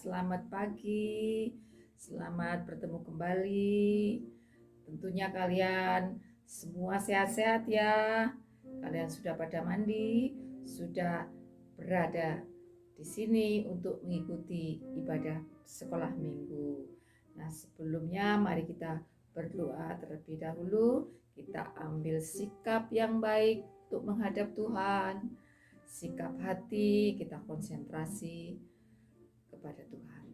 selamat pagi, selamat bertemu kembali. Tentunya kalian semua sehat-sehat ya. Kalian sudah pada mandi, sudah berada di sini untuk mengikuti ibadah sekolah minggu. Nah, sebelumnya mari kita berdoa terlebih dahulu. Kita ambil sikap yang baik untuk menghadap Tuhan. Sikap hati, kita konsentrasi kepada Tuhan.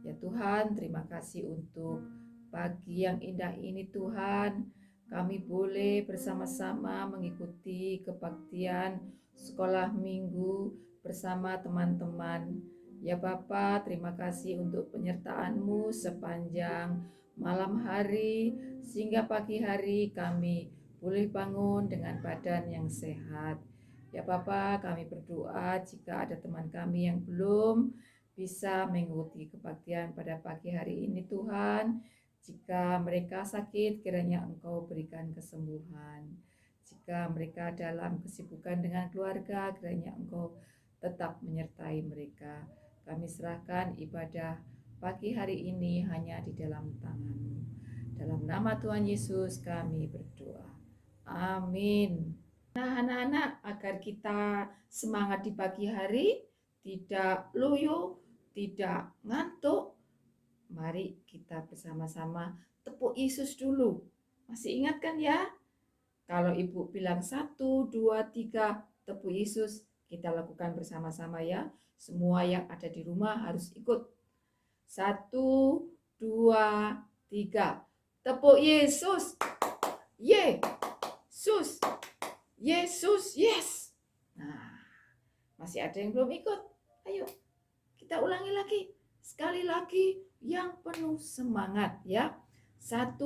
Ya Tuhan, terima kasih untuk pagi yang indah ini Tuhan. Kami boleh bersama-sama mengikuti kebaktian sekolah minggu bersama teman-teman. Ya Bapa, terima kasih untuk penyertaan-Mu sepanjang malam hari sehingga pagi hari kami boleh bangun dengan badan yang sehat. Ya Bapa, kami berdoa jika ada teman kami yang belum bisa mengikuti kebaktian pada pagi hari ini Tuhan. Jika mereka sakit, kiranya Engkau berikan kesembuhan. Jika mereka dalam kesibukan dengan keluarga, kiranya Engkau tetap menyertai mereka. Kami serahkan ibadah pagi hari ini hanya di dalam tangan-Mu. Dalam nama Tuhan Yesus kami berdoa. Amin. Nah, anak-anak, agar kita semangat di pagi hari, tidak loyo, tidak ngantuk, mari kita bersama-sama tepuk Yesus dulu. Masih ingat kan ya? Kalau Ibu bilang 1, 2, 3, tepuk Yesus, kita lakukan bersama-sama ya. Semua yang ada di rumah harus ikut. 1, 2, 3, tepuk Yesus. Yesus. Yesus, yes. Nah, masih ada yang belum ikut. Ayo, kita ulangi lagi. Sekali lagi yang penuh semangat ya. 1,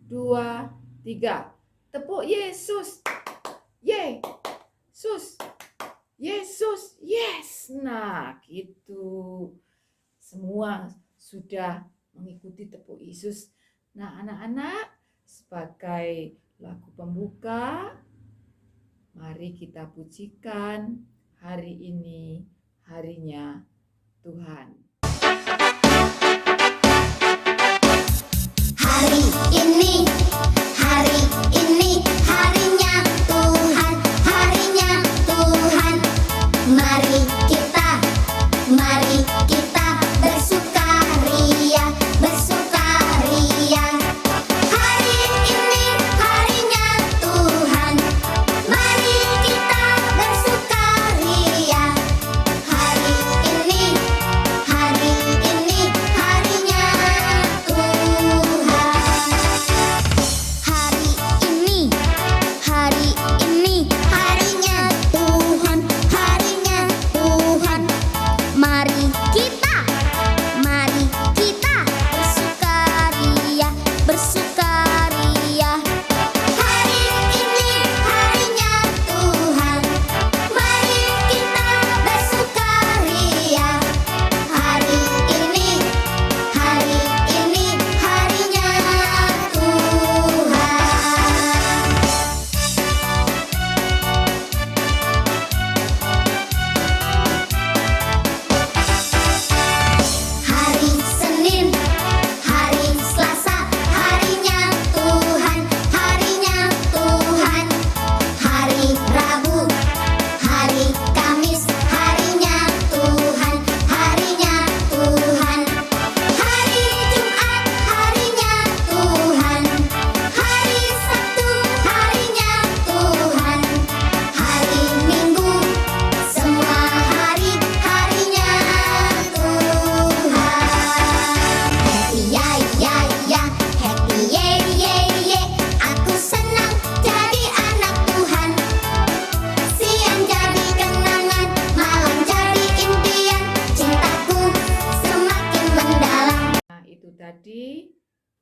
2, 3. Tepuk Yesus. Yesus. Yesus, yes. Nah, gitu. Semua sudah mengikuti tepuk Yesus. Nah, anak-anak, sebagai lagu pembuka, mari kita pujikan hari ini, harinya Tuhan. Hari ini, hari ini, harinya Tuhan, harinya Tuhan. Mari kita bersukaria, bersukaria. Hari ini, harinya Tuhan. Mari kita bersukaria. Hari ini, harinya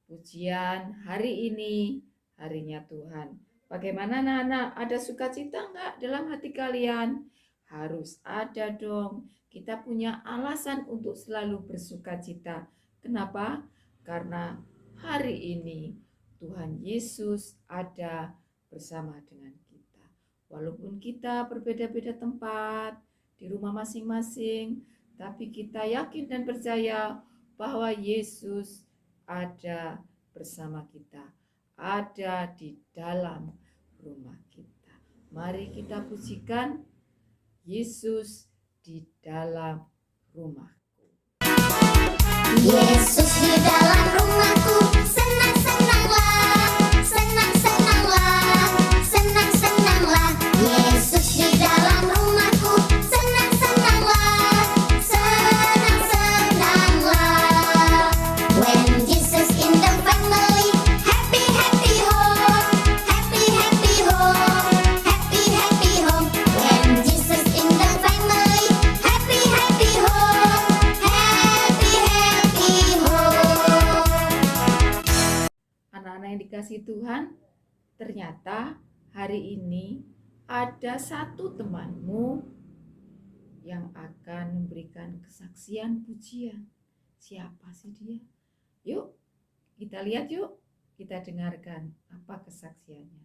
Pujian hari ini, harinya Tuhan. Bagaimana anak-anak? Ada sukacita enggak dalam hati kalian? Harus ada dong. Kita punya alasan untuk selalu bersukacita. Kenapa? Karena hari ini Tuhan Yesus ada bersama dengan kita. Walaupun kita berbeda-beda tempat, di rumah masing-masing, tapi kita yakin dan percaya bahwa Yesus ada bersama kita, ada di dalam rumah kita. Mari kita pujikan Yesus di dalam rumahku. Yesus di dalam rumahku, senang-senanglah, senang-senanglah, senang-senanglah. Yesus di dalam rumahku, senang-senanglah, senang-senanglah. When Jesus in the family, happy, happy home, happy, happy home, happy, happy home. When Jesus in the family, happy, happy home, happy, happy home. Anak-anak yang dikasihi Tuhan, ternyata hari ini ada satu temanmu yang akan memberikan kesaksian pujian. Siapa sih dia? Yuk, kita lihat yuk. Kita dengarkan apa kesaksiannya.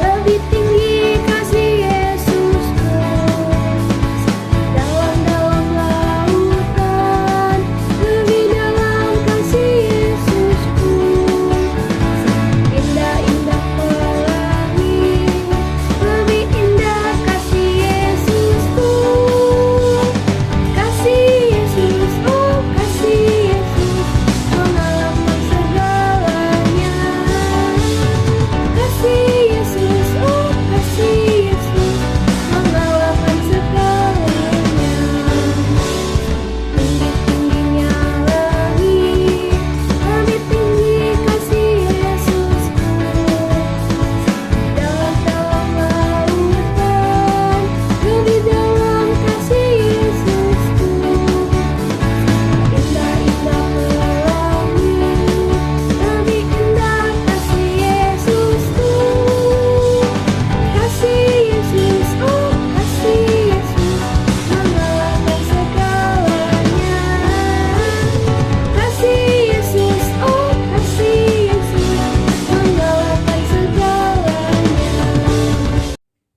Lebih tinggi kasih Yesusku, dalam-dalam lautan, lebih dalam kasih Yesusku, indah-indah pelangi, lebih indah kasih Yesusku, kasih Yesus, oh kasih Yesus, mengalahkan segalanya. Kasih Yesus, oh kasih Yesus, mengalahkan segalanya. Tinggi-tingginya langit, lebih tinggi kasih Yesusku, dalam-dalam lautan, lebih dalam kasih Yesusku, indah-indah pelangi, lebih indah kasih Yesusku, kasih Yesus, oh kasih Yesus, mengalahkan segalanya. Kasih Yesus, oh kasih Yesus, mengalahkan segalanya.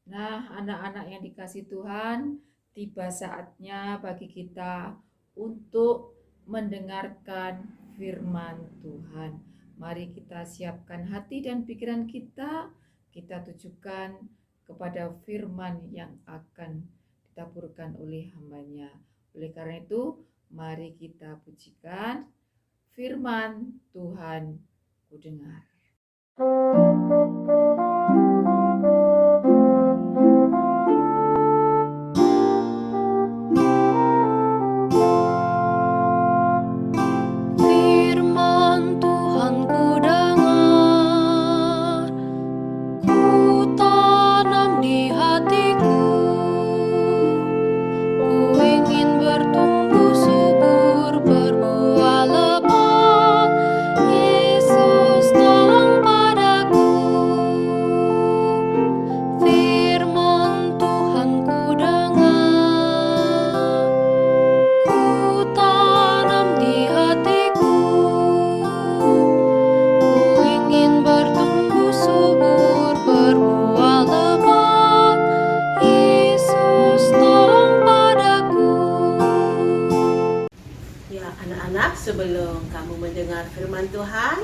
Nah, anak-anak yang dikasihi Tuhan, tiba saatnya bagi kita untuk mendengarkan firman Tuhan. Mari kita siapkan hati dan pikiran kita tujukan kepada firman yang akan ditaburkan oleh hambanya. Oleh karena itu, mari kita pujikan firman Tuhan ku dengar. Firman Tuhan ku dengar, ku tanam di hatiku, ku ingin bertumbuh subur, berbuah lebat. Yesus tolong padaku. Firman Tuhan ku dengar, ku tanam di hatiku, ku ingin bertumbuh subur, berbuah lebat. Yesus tolong padaku. Ya, anak-anak, sebelum kamu mendengar firman Tuhan,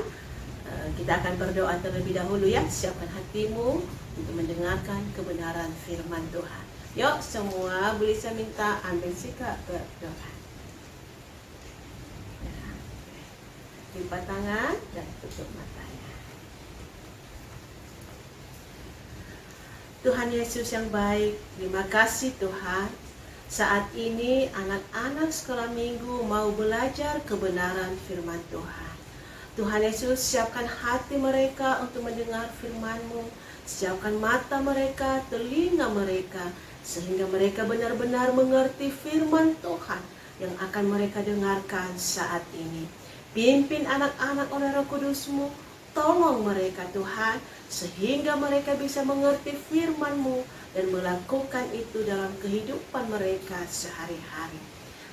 kita akan berdoa terlebih dahulu ya. Siapkan hatimu untuk mendengarkan kebenaran firman Tuhan. Yuk, semua boleh saya minta ambil sikap berdoa. Lipat tangan dan tutup matanya. Tuhan Yesus yang baik, terima kasih Tuhan. Saat ini anak-anak sekolah minggu mau belajar kebenaran firman Tuhan. Tuhan Yesus, siapkan hati mereka untuk mendengar firman-Mu. Siapkan mata mereka, telinga mereka, sehingga mereka benar-benar mengerti firman Tuhan yang akan mereka dengarkan saat ini. Pimpin anak-anak oleh Roh Kudus-Mu Tolong mereka Tuhan, sehingga mereka bisa mengerti firman-Mu dan melakukan itu dalam kehidupan mereka sehari-hari.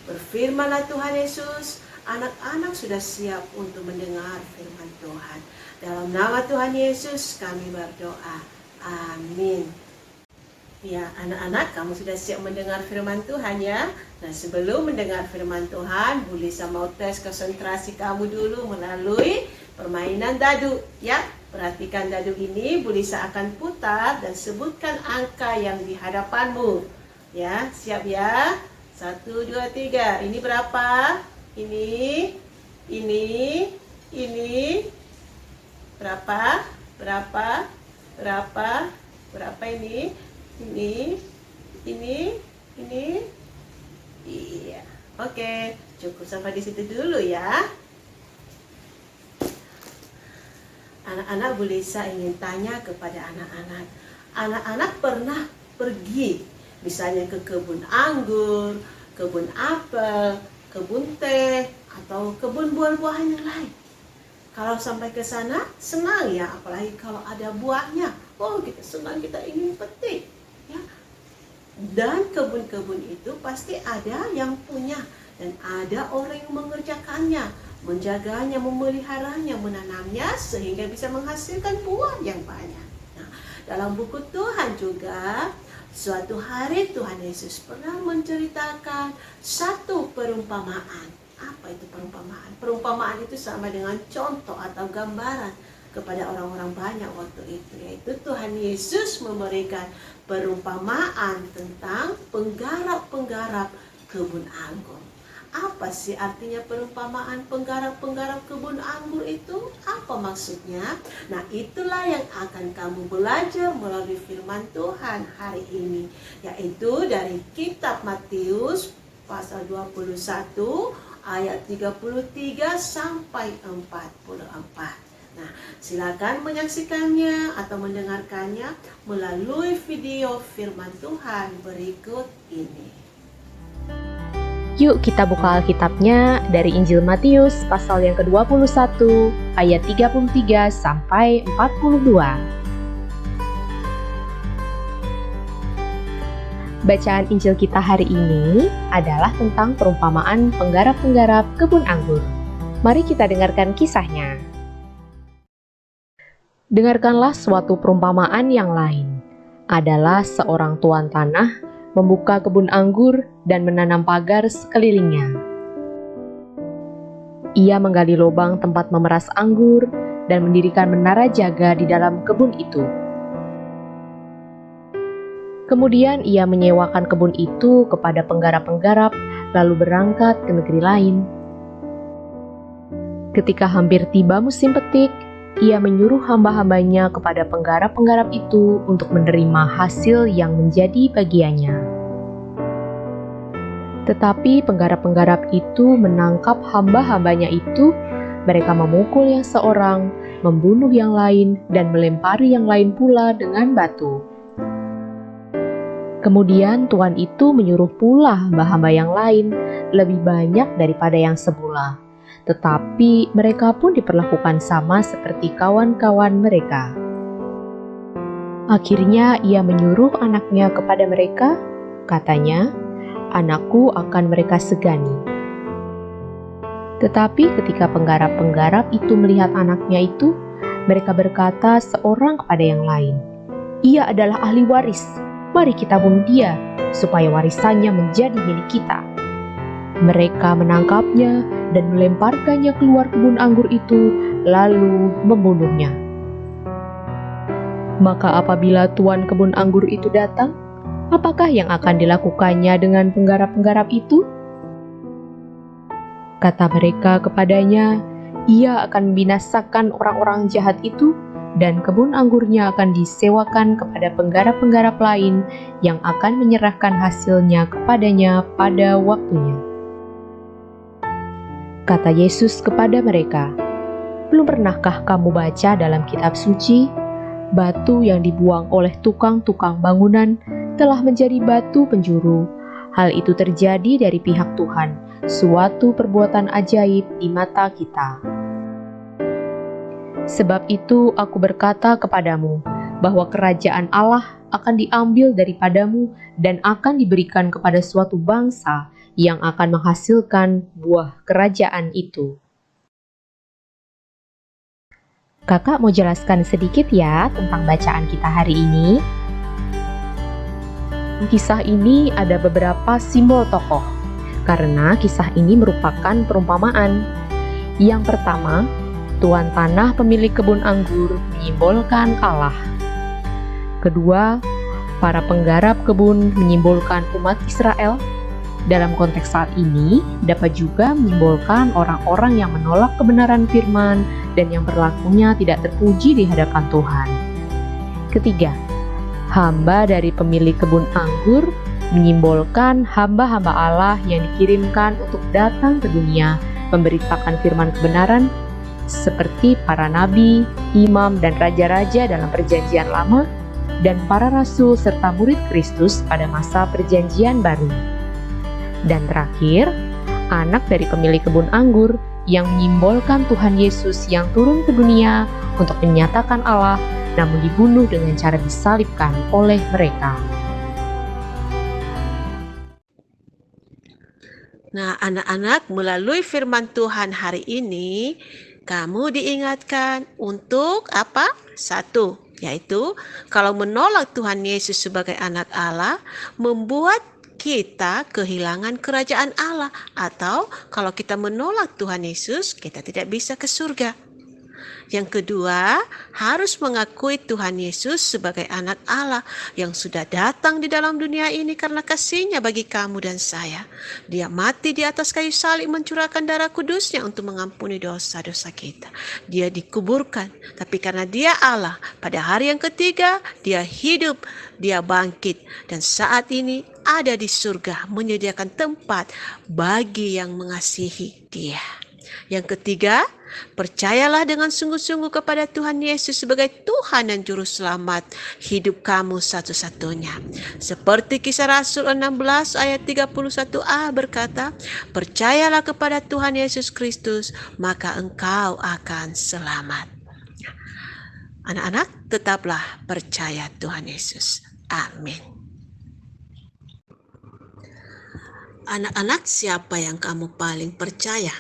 Berfirmanlah Tuhan Yesus, anak-anak sudah siap untuk mendengar firman Tuhan. Dalam nama Tuhan Yesus kami berdoa. Amin. Ya, anak-anak, kamu sudah siap mendengar firman Tuhan ya? Nah, sebelum mendengar firman Tuhan, Bu Lisa mau tes konsentrasi kamu dulu melalui permainan dadu ya. Perhatikan dadu ini, Bu Lisa akan putar dan sebutkan angka yang di hadapanmu. Ya, siap ya? 1, 2, 3. Ini berapa? Ini. Berapa? Berapa ini? Ini. Iya. Oke, cukup sampai di situ dulu ya. Anak-anak, Bu Lisa ingin tanya kepada anak-anak. Anak-anak pernah pergi misalnya ke kebun anggur, kebun apel, kebun teh, atau kebun buah-buahan yang lain. Kalau sampai ke sana, senang ya, apalagi kalau ada buahnya. Oh, kita senang, kita ingin petik. Ya. Dan kebun-kebun itu pasti ada yang punya, dan ada orang yang mengerjakannya, menjaganya, memeliharanya, menanamnya, sehingga bisa menghasilkan buah yang banyak. Nah, dalam buku Tuhan juga, suatu hari Tuhan Yesus pernah menceritakan satu perumpamaan. Apa itu perumpamaan? Perumpamaan itu sama dengan contoh atau gambaran kepada orang-orang banyak waktu itu, yaitu Tuhan Yesus memberikan perumpamaan tentang penggarap-penggarap kebun anggur. Apa sih artinya perumpamaan penggarap-penggarap kebun anggur itu? Apa maksudnya? Nah, itulah yang akan kamu belajar melalui firman Tuhan hari ini, yaitu dari kitab Matius pasal 21 ayat 33 sampai 44. Nah, silakan menyaksikannya atau mendengarkannya melalui video firman Tuhan berikut ini. Yuk kita buka Alkitabnya dari Injil Matius pasal yang ke-21 ayat 33 sampai 42. Bacaan Injil kita hari ini adalah tentang perumpamaan penggarap-penggarap kebun anggur. Mari kita dengarkan kisahnya. Dengarkanlah suatu perumpamaan yang lain. Adalah seorang tuan tanah membuka kebun anggur dan menanam pagar sekelilingnya. Ia menggali lubang tempat memeras anggur dan mendirikan menara jaga di dalam kebun itu. Kemudian ia menyewakan kebun itu kepada penggarap-penggarap, lalu berangkat ke negeri lain. Ketika hampir tiba musim petik, ia menyuruh hamba-hambanya kepada penggarap-penggarap itu untuk menerima hasil yang menjadi bagiannya. Tetapi penggarap-penggarap itu menangkap hamba-hambanya itu, mereka memukul yang seorang, membunuh yang lain, dan melempari yang lain pula dengan batu. Kemudian tuan itu menyuruh pula hamba-hamba yang lain, lebih banyak daripada yang semula. Tetapi mereka pun diperlakukan sama seperti kawan-kawan mereka. Akhirnya ia menyuruh anaknya kepada mereka, katanya, "Anakku akan mereka segani." Tetapi ketika penggarap-penggarap itu melihat anaknya itu, mereka berkata seorang kepada yang lain, "Ia adalah ahli waris, mari kita bunuh dia, supaya warisannya menjadi milik kita." Mereka menangkapnya dan melemparkannya keluar kebun anggur itu, lalu membunuhnya. Maka apabila tuan kebun anggur itu datang, apakah yang akan dilakukannya dengan penggarap-penggarap itu? Kata mereka kepadanya, ia akan membinasakan orang-orang jahat itu, dan kebun anggurnya akan disewakan kepada penggarap-penggarap lain yang akan menyerahkan hasilnya kepadanya pada waktunya. Kata Yesus kepada mereka, "Belum pernahkah kamu baca dalam kitab suci, batu yang dibuang oleh tukang-tukang bangunan telah menjadi batu penjuru. Hal itu terjadi dari pihak Tuhan, suatu perbuatan ajaib di mata kita." Sebab itu aku berkata kepadamu, bahwa kerajaan Allah akan diambil daripadamu dan akan diberikan kepada suatu bangsa yang akan menghasilkan buah kerajaan itu. Kakak mau jelaskan sedikit ya tentang bacaan kita hari ini. Kisah ini ada beberapa simbol tokoh, karena kisah ini merupakan perumpamaan. Yang pertama, tuan tanah pemilik kebun anggur menyimbolkan Allah. Kedua, para penggarap kebun menyimbolkan umat Israel. Dalam konteks saat ini, dapat juga menyimbolkan orang-orang yang menolak kebenaran firman dan yang berlakunya tidak terpuji di hadapan Tuhan. Ketiga, hamba dari pemilik kebun anggur menyimbolkan hamba-hamba Allah yang dikirimkan untuk datang ke dunia memberitakan firman kebenaran seperti para nabi, imam, dan raja-raja dalam perjanjian lama dan para rasul serta murid Kristus pada masa perjanjian baru. Dan terakhir, anak dari pemilik kebun anggur yang menyimbolkan Tuhan Yesus yang turun ke dunia untuk menyatakan Allah namun dibunuh dengan cara disalibkan oleh mereka. Nah, anak-anak, melalui firman Tuhan hari ini, kamu diingatkan untuk apa? Satu, yaitu kalau menolak Tuhan Yesus sebagai anak Allah, membuat kita kehilangan kerajaan Allah. Atau kalau kita menolak Tuhan Yesus, kita tidak bisa ke surga. Yang kedua, harus mengakui Tuhan Yesus sebagai anak Allah yang sudah datang di dalam dunia ini karena kasih-Nya bagi kamu dan saya. Dia mati di atas kayu salib mencurahkan darah kudusnya untuk mengampuni dosa-dosa kita. Dia dikuburkan, tapi karena Dia Allah, pada hari yang ketiga Dia hidup, Dia bangkit, dan saat ini ada di surga menyediakan tempat bagi yang mengasihi Dia. Yang ketiga, percayalah dengan sungguh-sungguh kepada Tuhan Yesus sebagai Tuhan dan Juru Selamat hidup kamu satu-satunya. Seperti Kisah Rasul 16 ayat 31a berkata, percayalah kepada Tuhan Yesus Kristus, maka engkau akan selamat. Anak-anak, tetaplah percaya Tuhan Yesus. Amin. Anak-anak, siapa yang kamu paling percaya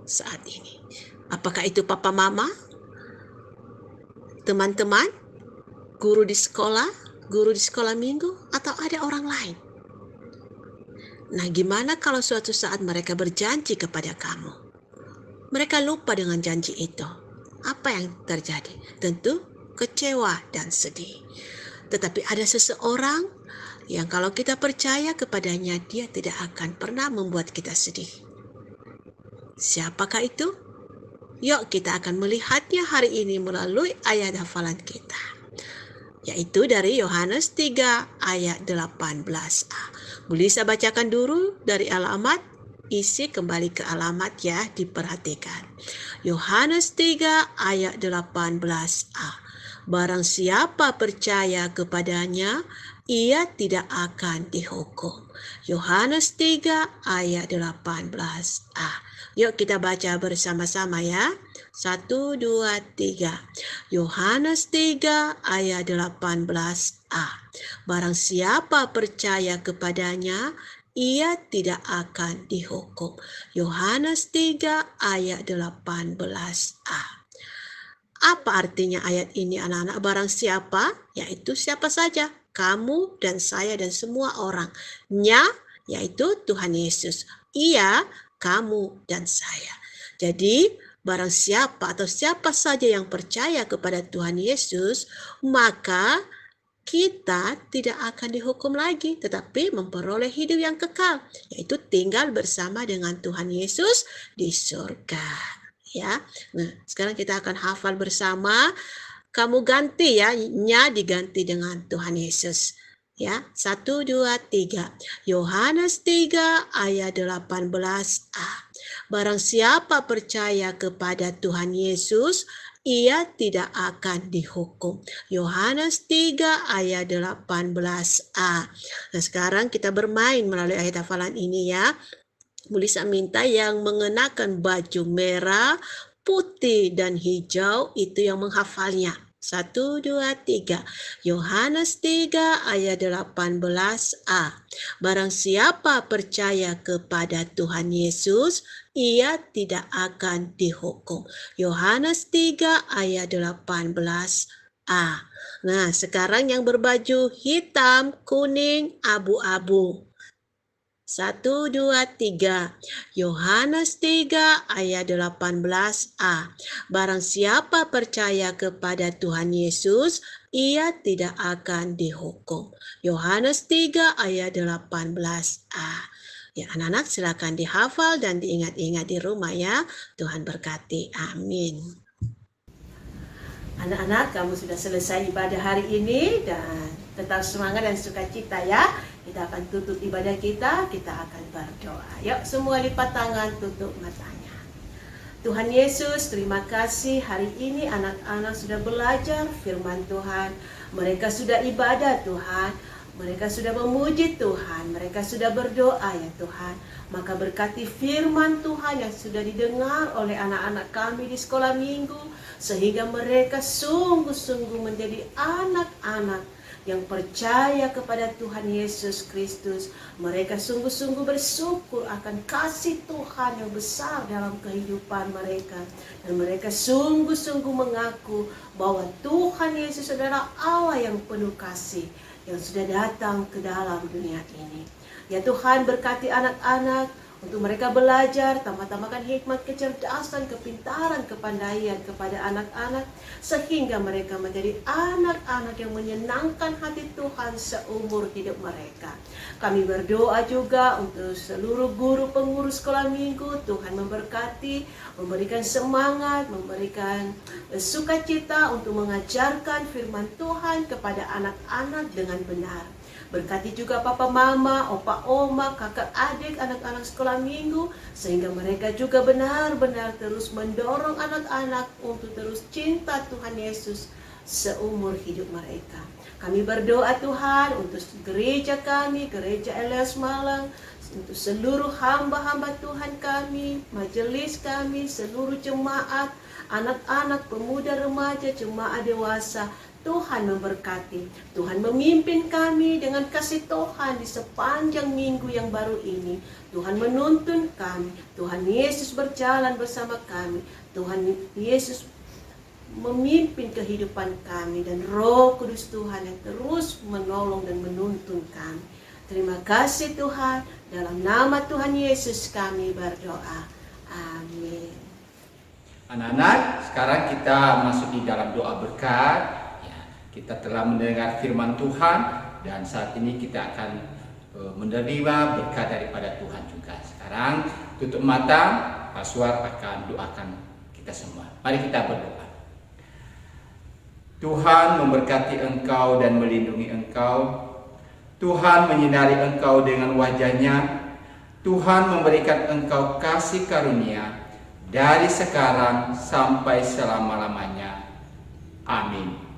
saat ini? Apakah itu papa mama, teman-teman, guru di sekolah minggu, atau ada orang lain? Nah, gimana kalau suatu saat mereka berjanji kepada kamu? Mereka lupa dengan janji itu. Apa yang terjadi? Tentu kecewa dan sedih. Tetapi ada seseorang yang kalau kita percaya kepadanya, dia tidak akan pernah membuat kita sedih. Siapakah itu? Yuk kita akan melihatnya hari ini melalui ayat hafalan kita. Yaitu dari Yohanes 3 ayat 18a. Boleh saya bacakan dulu dari alamat? Isi kembali ke alamat ya, diperhatikan. Yohanes 3 ayat 18a. Barang siapa percaya kepadanya, ia tidak akan dihukum. Yohanes 3 ayat 18a. Yuk kita baca bersama-sama ya. 1, 2, 3. Yohanes 3 ayat 18a. Barang siapa percaya kepadanya, ia tidak akan dihukum. Yohanes 3 ayat 18a. Apa artinya ayat ini anak-anak? Barang siapa, yaitu siapa saja. Kamu dan saya dan semua orang. Nya, yaitu Tuhan Yesus. Ia, kamu dan saya. Jadi barang siapa atau siapa saja yang percaya kepada Tuhan Yesus, maka kita tidak akan dihukum lagi, tetapi memperoleh hidup yang kekal, yaitu tinggal bersama dengan Tuhan Yesus di surga. Ya, nah sekarang kita akan hafal bersama. Kamu ganti ya, nya diganti dengan Tuhan Yesus. Ya, 1, 2, 3. Yohanes 3 ayat 18a. Barang siapa percaya kepada Tuhan Yesus, ia tidak akan dihukum. Yohanes 3 ayat 18a. Nah, sekarang kita bermain melalui ayat hafalan ini ya. Boleh saya minta yang mengenakan baju merah, putih dan hijau itu yang menghafalnya. 1, 2, 3. Yohanes 3 ayat 18a. Barang siapa percaya kepada Tuhan Yesus, ia tidak akan dihukum. Yohanes 3 ayat 18a. Nah, sekarang yang berbaju hitam, kuning, abu-abu. 1, 2, 3. Yohanes 3 ayat 18a. Barang siapa percaya kepada Tuhan Yesus, ia tidak akan dihukum. Yohanes 3 ayat 18a. Ya, anak-anak silakan dihafal dan diingat-ingat di rumah ya. Tuhan berkati. Amin. Anak-anak, kamu sudah selesai ibadah hari ini dan tetap semangat dan sukacita ya. Kita akan tutup ibadah kita akan berdoa. Yuk semua lipat tangan, tutup matanya. Tuhan Yesus, terima kasih hari ini anak-anak sudah belajar firman Tuhan. Mereka sudah ibadah Tuhan. Mereka sudah memuji Tuhan, mereka sudah berdoa ya Tuhan. Maka berkati firman Tuhan yang sudah didengar oleh anak-anak kami di sekolah minggu. Sehingga mereka sungguh-sungguh menjadi anak-anak yang percaya kepada Tuhan Yesus Kristus. Mereka sungguh-sungguh bersyukur akan kasih Tuhan yang besar dalam kehidupan mereka. Dan mereka sungguh-sungguh mengaku bahwa Tuhan Yesus adalah Allah yang penuh kasih, yang sudah datang ke dalam dunia ini. Ya Tuhan, berkati anak-anak untuk mereka belajar, tambah-tambahkan hikmat, kecerdasan, kepintaran, kepandaian kepada anak-anak, sehingga mereka menjadi anak-anak yang menyenangkan hati Tuhan seumur hidup mereka. Kami berdoa juga untuk seluruh guru pengurus sekolah minggu. Tuhan memberkati, memberikan semangat, memberikan sukacita untuk mengajarkan firman Tuhan kepada anak-anak dengan benar. Berkati juga papa mama, opa oma, kakak adik, anak-anak sekolah minggu, sehingga mereka juga benar-benar terus mendorong anak-anak untuk terus cinta Tuhan Yesus seumur hidup mereka. Kami berdoa Tuhan untuk gereja kami, gereja Elias Malang, untuk seluruh hamba-hamba Tuhan kami, majelis kami, seluruh jemaat, anak-anak, pemuda, remaja, jemaat dewasa. Tuhan memberkati, Tuhan memimpin kami dengan kasih Tuhan di sepanjang minggu yang baru ini. Tuhan menuntun kami, Tuhan Yesus berjalan bersama kami, Tuhan Yesus memimpin kehidupan kami, dan Roh Kudus Tuhan yang terus menolong dan menuntun kami. Terima kasih Tuhan, dalam nama Tuhan Yesus kami berdoa. Amin. Anak-anak, sekarang kita masuk di dalam doa berkat. Kita telah mendengar firman Tuhan dan saat ini kita akan menerima berkat daripada Tuhan juga. Sekarang tutup mata, Paswar akan doakan kita semua. Mari kita berdoa. Tuhan memberkati engkau dan melindungi engkau. Tuhan menyinari engkau dengan wajah-Nya. Tuhan memberikan engkau kasih karunia dari sekarang sampai selama-lamanya. Amin.